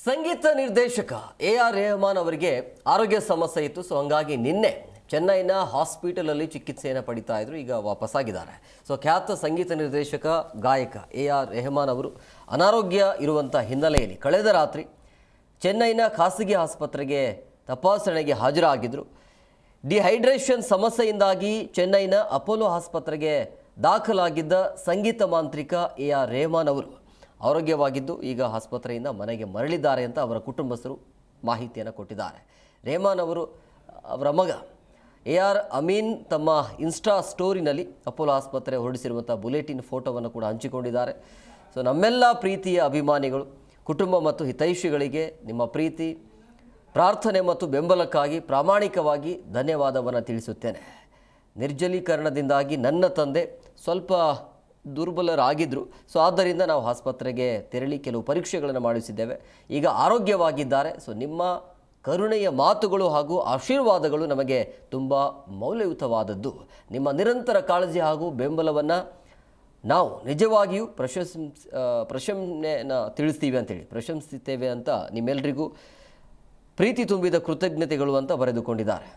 ಸಂಗೀತ ನಿರ್ದೇಶಕ ಎ.ಆರ್. ರೆಹಮಾನ್ ಅವರಿಗೆ ಆರೋಗ್ಯ ಸಮಸ್ಯೆ ಇತ್ತು. ಸೊ ಹಂಗಾಗಿ ನಿನ್ನೆ ಚೆನ್ನೈನ ಹಾಸ್ಪಿಟಲಲ್ಲಿ ಚಿಕಿತ್ಸೆಯನ್ನು ಪಡಿತಾ ಇದ್ರು. ಈಗ ವಾಪಸ್ಸಾಗಿದ್ದಾರೆ. ಸೊ ಖ್ಯಾತ ಸಂಗೀತ ನಿರ್ದೇಶಕ ಗಾಯಕ ಎ.ಆರ್. ರೆಹಮಾನ್ ಅವರು ಅನಾರೋಗ್ಯ ಇರುವಂಥ ಹಿನ್ನೆಲೆಯಲ್ಲಿ ಕಳೆದ ರಾತ್ರಿ ಚೆನ್ನೈನ ಖಾಸಗಿ ಆಸ್ಪತ್ರೆಗೆ ತಪಾಸಣೆಗೆ ಹಾಜರಾಗಿದ್ದರು. ಡಿಹೈಡ್ರೇಷನ್ ಸಮಸ್ಯೆಯಿಂದಾಗಿ ಚೆನ್ನೈನ ಅಪೋಲೋ ಆಸ್ಪತ್ರೆಗೆ ದಾಖಲಾಗಿದ್ದ ಸಂಗೀತ ಮಾಂತ್ರಿಕ ಎ.ಆರ್. ರೆಹಮಾನ್ ಅವರು ಆರೋಗ್ಯವಾಗಿದ್ದು ಈಗ ಆಸ್ಪತ್ರೆಯಿಂದ ಮನೆಗೆ ಮರಳಿದ್ದಾರೆ ಅಂತ ಅವರ ಕುಟುಂಬಸ್ಥರು ಮಾಹಿತಿಯನ್ನು ಕೊಟ್ಟಿದ್ದಾರೆ. ರೆಹಮಾನ್ ಅವರು ಅವರ ಮಗ ಎ.ಆರ್. ಅಮೀನ್ ತಮ್ಮ ಇನ್ಸ್ಟಾ ಸ್ಟೋರಿನಲ್ಲಿ ಅಪೋಲೋ ಆಸ್ಪತ್ರೆ ಹೊರಡಿಸಿರುವಂಥ ಬುಲೆಟಿನ್ ಫೋಟೋವನ್ನು ಕೂಡ ಹಂಚಿಕೊಂಡಿದ್ದಾರೆ. ಸೊ ನಮ್ಮೆಲ್ಲ ಪ್ರೀತಿಯ ಅಭಿಮಾನಿಗಳು, ಕುಟುಂಬ ಮತ್ತು ಹಿತೈಷಿಗಳಿಗೆ ನಿಮ್ಮ ಪ್ರೀತಿ, ಪ್ರಾರ್ಥನೆ ಮತ್ತು ಬೆಂಬಲಕ್ಕಾಗಿ ಪ್ರಾಮಾಣಿಕವಾಗಿ ಧನ್ಯವಾದವನ್ನು ತಿಳಿಸುತ್ತೇನೆ. ನಿರ್ಜಲೀಕರಣದಿಂದಾಗಿ ನನ್ನ ತಂದೆ ಸ್ವಲ್ಪ ದುರ್ಬಲರಾಗಿದ್ದರು. ಸೊ ಆದ್ದರಿಂದ ನಾವು ಆಸ್ಪತ್ರೆಗೆ ತೆರಳಿ ಕೆಲವು ಪರೀಕ್ಷೆಗಳನ್ನು ಮಾಡಿಸಿದ್ದೇವೆ. ಈಗ ಆರೋಗ್ಯವಾಗಿದ್ದಾರೆ. ಸೊ ನಿಮ್ಮ ಕರುಣೆಯ ಮಾತುಗಳು ಹಾಗೂ ಆಶೀರ್ವಾದಗಳು ನಮಗೆ ತುಂಬ ಮೌಲ್ಯಯುತವಾದದ್ದು. ನಿಮ್ಮ ನಿರಂತರ ಕಾಳಜಿ ಹಾಗೂ ಬೆಂಬಲವನ್ನು ನಾವು ನಿಜವಾಗಿಯೂ ಪ್ರಶಂಸೆಯನ್ನು ತಿಳಿಸ್ತೀವಿ ಅಂತೇಳಿ ಪ್ರಶಂಸಿಸ್ತೇವೆ ಅಂತ ನಿಮ್ಮೆಲ್ಲರಿಗೂ ಪ್ರೀತಿ ತುಂಬಿದ ಕೃತಜ್ಞತೆಗಳು ಅಂತ ಬರೆದುಕೊಂಡಿದ್ದಾರೆ.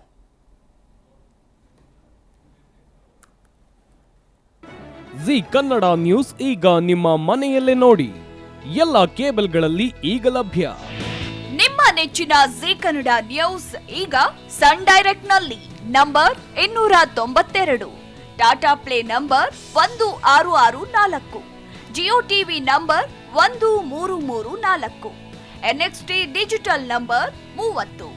ಜಿ ಕನ್ನಡ ನ್ಯೂಸ್ ಈಗ ನಿಮ್ಮ ಮನೆಯಲ್ಲೇ ನೋಡಿ. ಎಲ್ಲ ಕೇಬಲ್ಗಳಲ್ಲಿ ಈಗ ಲಭ್ಯ. ನಿಮ್ಮ ನೆಚ್ಚಿನ ಜಿ ಕನ್ನಡ ನ್ಯೂಸ್ ಈಗ ಸನ್ ಡೈರೆಕ್ಟ್ ನಲ್ಲಿ number 292, Tata play number 1664, Jio TV number 1334, NXT digital number 30,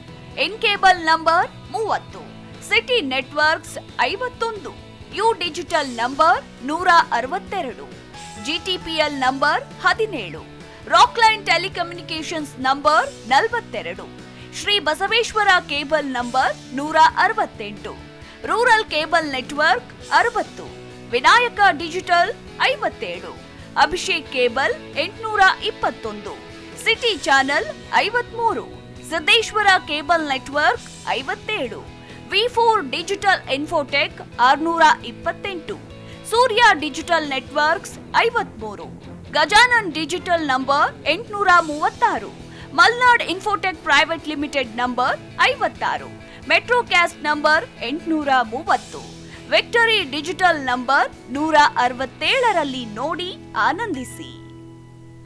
in cable number 30, city networks 51, U digital number 162, GTPL number 17, Rockline telecommunications number 42, Shri Basaveshwara cable number 168, rural cable network 60, Vinayaka digital 57, Abhishek cable 821, city channel 53, Siddeshwara cable network 57, ವಿ4 digital infotech 628, Surya digital networks 53, Gajanan digital number 836, Malnad infotech private limited number 56, Metrocast number 830, victory digital number 167ರಲ್ಲಿ ನೋಡಿ ಆನಂದಿಸಿ.